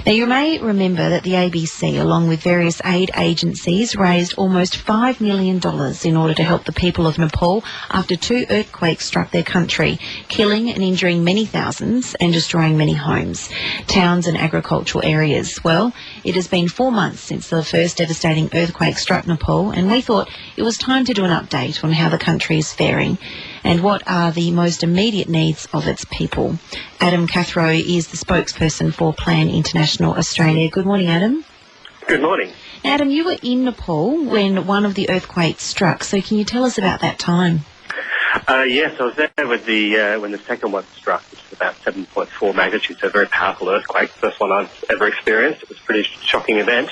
Now, you may remember that the ABC, along with various aid agencies, raised almost $5 million in order to help the people of Nepal after 2 earthquakes struck their country, killing and injuring many thousands and destroying many homes, towns and agricultural areas. Well, it has been 4 months since the first devastating earthquake struck Nepal, and we thought it was time to do an update on how the country is faring and what are the most immediate needs of its people. Adam Cathro is the spokesperson for Plan International Australia. Good morning, Adam. Good morning. Adam, you were in Nepal when one of the earthquakes struck, so can you tell us about that time? Yes, I was there with when the second one struck, which was about 7.4 magnitude, so a very powerful earthquake, first one I've ever experienced. It was a pretty shocking event.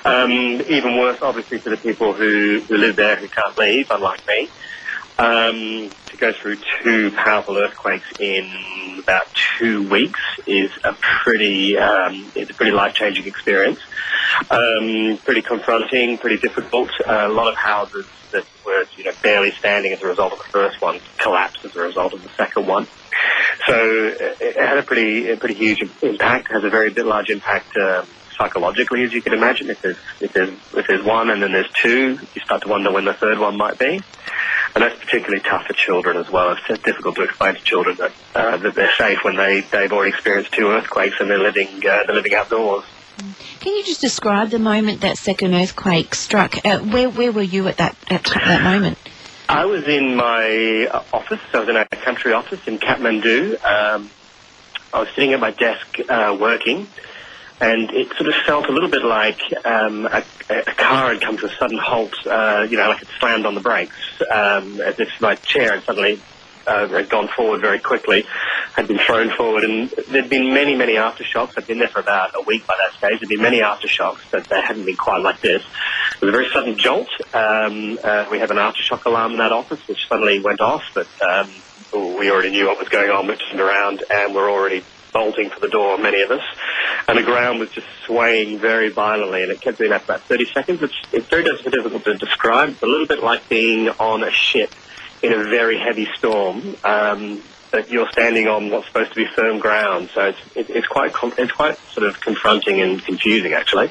Even worse, obviously, for the people who live there who can't leave, unlike me. To go through 2 powerful earthquakes in about 2 weeks is a pretty life-changing experience. Pretty confronting, pretty difficult. A lot of houses that were barely standing as a result of the first one collapsed as a result of the second one. So it had a pretty huge impact. It has a very large impact psychologically, as you can imagine. If there's one and then there's 2, you start to wonder when the third one might be. And that's particularly tough for children as well. It's difficult to explain to children that they're safe when they've already experienced 2 earthquakes and they're living outdoors. Can you just describe the moment that second earthquake struck? Where were you at that moment? I was in my office. I was in a country office in Kathmandu. I was sitting at my desk working, and it sort of felt a little bit like a car had come to a sudden halt, like it slammed on the brakes, as if my chair had suddenly had gone forward very quickly, had been thrown forward, and there'd been many aftershocks. I'd been there for about a week by that stage. There'd been many aftershocks, but they hadn't been quite like this. It was a very sudden jolt. We have an aftershock alarm in that office, which suddenly went off, but we already knew what was going on. We turned around, and we're already bolting for the door, many of us, and the ground was just swaying very violently, and it kept doing that for about 30 seconds. It's very difficult to describe. It's a little bit like being on a ship in a very heavy storm, but you're standing on what's supposed to be firm ground. So it's quite sort of confronting and confusing, actually.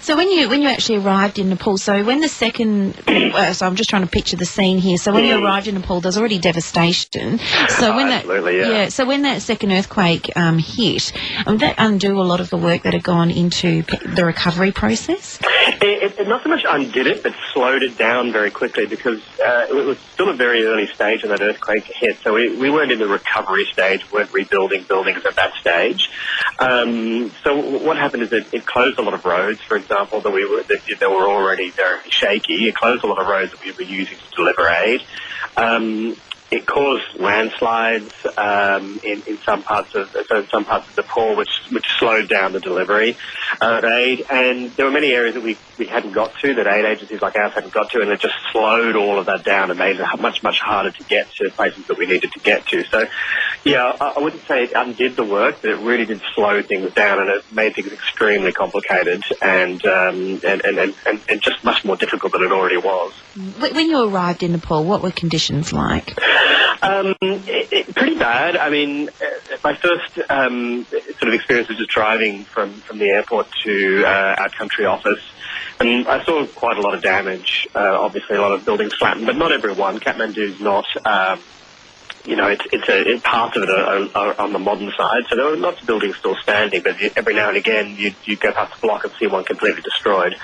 So when you actually arrived in Nepal, so when the second, so I'm just trying to picture the scene here. So when you arrived in Nepal, there's already devastation. So when absolutely, yeah. So when that second earthquake hit, that undo a lot of the work that had gone into the recovery process? It not so much undid it, but slowed it down very quickly, because it was still a very early stage when that earthquake hit. So we weren't in the recovery stage, we weren't rebuilding buildings at that stage. So what happened is that it closed a lot of roads, for example, that were already very shaky. It closed a lot of roads that we were using to deliver aid. It caused landslides in some parts of Nepal, which slowed down the delivery of aid. And there were many areas that we hadn't got to, that aid agencies like ours hadn't got to, and it just slowed all of that down and made it much harder to get to places that we needed to get to. So, yeah, I wouldn't say it undid the work, but it really did slow things down, and it made things extremely complicated and just much more difficult than it already was. When you arrived in Nepal, what were conditions like? Pretty bad. I mean, my first sort of experience was just driving from the airport to our country office, and I saw quite a lot of damage. Obviously, a lot of buildings flattened, but not everyone. Kathmandu's not. Parts of it are on the modern side, so there were lots of buildings still standing, but every now and again you'd go past a block and see one completely destroyed.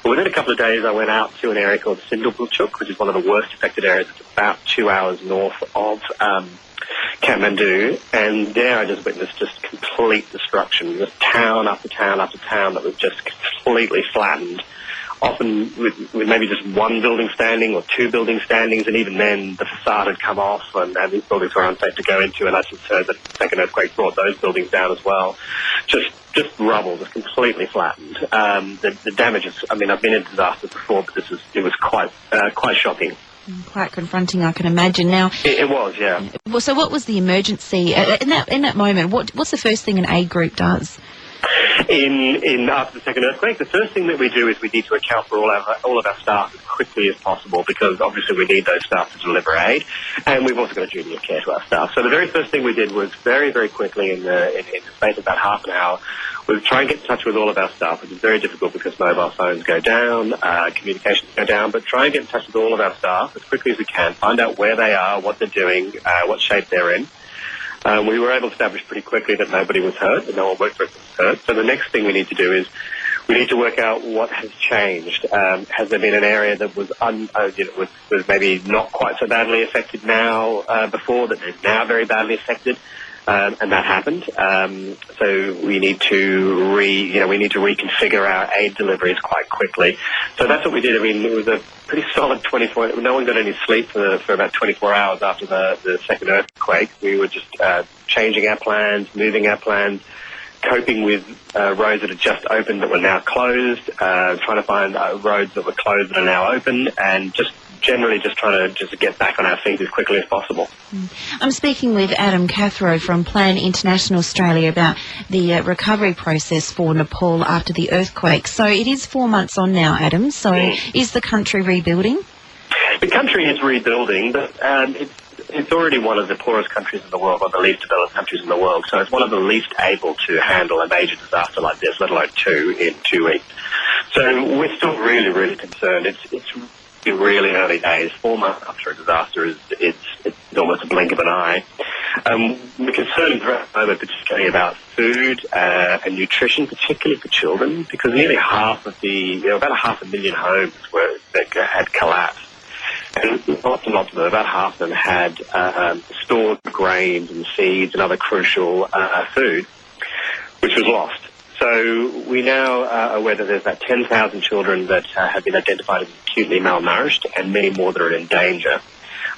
But within a couple of days I went out to an area called Sindulpulchuk, which is one of the worst affected areas. It's about 2 hours north of Kathmandu, and there I just witnessed just complete destruction. Just town after town after town that was just completely flattened. Often with maybe just one building standing or 2 buildings standing, and even then the facade had come off, and these buildings were unsafe to go into, and I just heard that the second earthquake brought those buildings down as well. Just rubble, just completely flattened. The damage is, I mean, I've been in disasters before, but it was quite shocking. Quite confronting, I can imagine. Now, it was, yeah. Well, so what was the emergency in that moment? What's the first thing an aid group does? After the second earthquake, the first thing that we do is we need to account for all of our staff as quickly as possible, because obviously we need those staff to deliver aid, and we've also got a duty of care to our staff. So the very first thing we did was very, very quickly, in the space of about half an hour, was try and get in touch with all of our staff, which is very difficult because mobile phones go down, communications go down, but try and get in touch with all of our staff as quickly as we can, find out where they are, what they're doing, what shape they're in. We were able to establish pretty quickly that nobody was hurt, that no one worked for us was hurt. So the next thing we need to do is we need to work out what has changed. Has there been an area that was was maybe not quite so badly affected now before, that is now very badly affected? And that happened. So we need to reconfigure our aid deliveries quite quickly. So that's what we did. I mean, it was a pretty solid 24. No one got any sleep for about 24 hours after the second earthquake. We were just changing our plans, moving our plans, coping with roads that had just opened that were now closed, trying to find roads that were closed that are now open, and just generally just trying to get back on our feet as quickly as possible. I'm speaking with Adam Cathro from Plan International Australia about the recovery process for Nepal after the earthquake. So it is 4 months on now, Adam. So is the country rebuilding? The country is rebuilding, but it's already one of the poorest countries in the world, one of the least developed countries in the world. So it's one of the least able to handle a major disaster like this, let alone two in 2 weeks. So we're still really, really concerned. It's really early days. 4 months after a disaster is almost a blink of an eye. We're concerned at the moment particularly about food and nutrition, particularly for children, because nearly half of about 500,000 homes that had collapsed. And lots and lots of them, about half of them had stored grains and seeds and other crucial food, which was lost. So we now are aware that there's about 10,000 children that have been identified as acutely malnourished, and many more that are in danger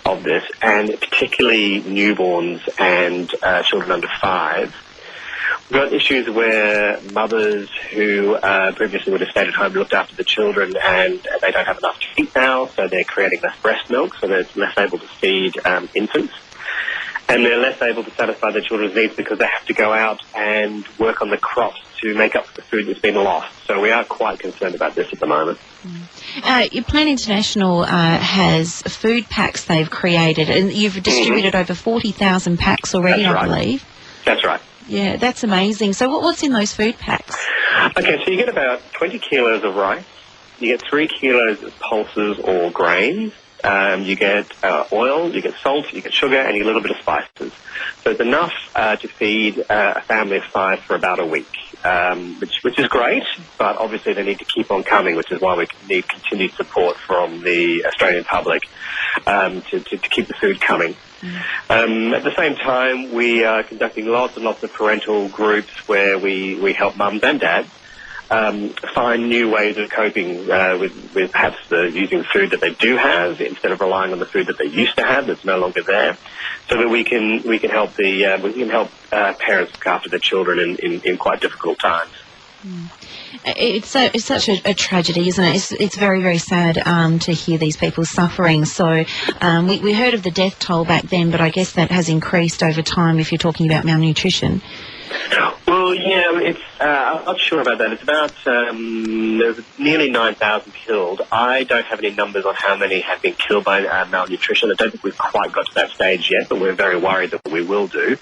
of this, and particularly newborns and children under 5. We've got issues where mothers who previously would have stayed at home looked after the children, and they don't have enough to eat now, so they're creating less breast milk, so they're less able to feed infants. And they're less able to satisfy their children's needs because they have to go out and work on the crops to make up for the food that's been lost. So we are quite concerned about this at the moment. Your Plan International has food packs they've created, and you've distributed over 40,000 packs already, I believe. That's right. Yeah, that's amazing. So what's in those food packs? Okay, so you get about 20 kilos of rice, you get 3 kilos of pulses or grains, you get oil, you get salt, you get sugar, and a little bit of spices. So it's enough to feed a family of 5 for about a week, which is great, but obviously they need to keep on coming, which is why we need continued support from the Australian public to keep the food coming. At the same time, we are conducting lots and lots of parental groups where we help mums and dads find new ways of coping with perhaps using the food that they do have instead of relying on the food that they used to have that's no longer there, so that we can help parents look after their children in quite difficult times. It's such a tragedy, isn't it? It's very, very sad to hear these people suffering. So we heard of the death toll back then, but I guess that has increased over time if you're talking about malnutrition. Well, yeah, I'm not sure about that. It's about there's nearly 9,000 killed. I don't have any numbers on how many have been killed by malnutrition. I don't think we've quite got to that stage yet, but we're very worried that we will do.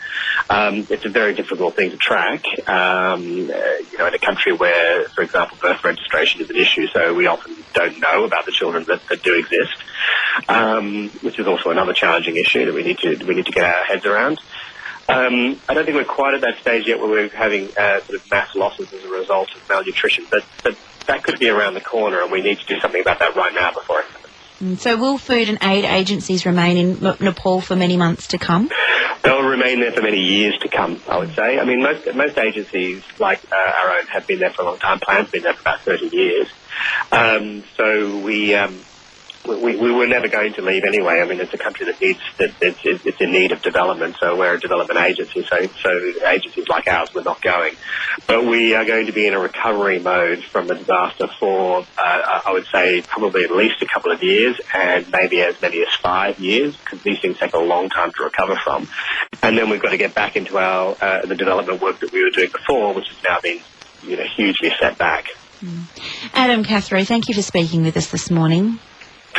It's a very difficult thing to track, in a country where, for example, birth registration is an issue, so we often don't know about the children that do exist, which is also another challenging issue that we need to get our heads around. I don't think we're quite at that stage yet where we're having sort of mass losses as a result of malnutrition, but that could be around the corner, and we need to do something about that right now before it happens. So will food and aid agencies remain in Nepal for many months to come? They'll remain there for many years to come, I would say. I mean, most agencies, like our own, have been there for a long time. Plan's been there for about 30 years. So we were never going to leave anyway. I mean, it's a country it's in need of development, so we're a development agency, so agencies like ours were not going. But we are going to be in a recovery mode from the disaster for, I would say, probably at least a couple of years, and maybe as many as 5 years, because these things take a long time to recover from. And then we've got to get back into the development work that we were doing before, which has now been hugely set back. Adam Cathro, thank you for speaking with us this morning.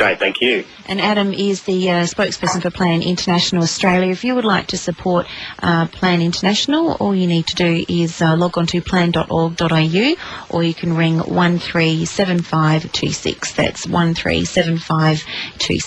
great, thank you. And Adam is the spokesperson for Plan International Australia. If you would like to support Plan International, all you need to do is log on to plan.org.au, or you can ring 137526. That's 137526.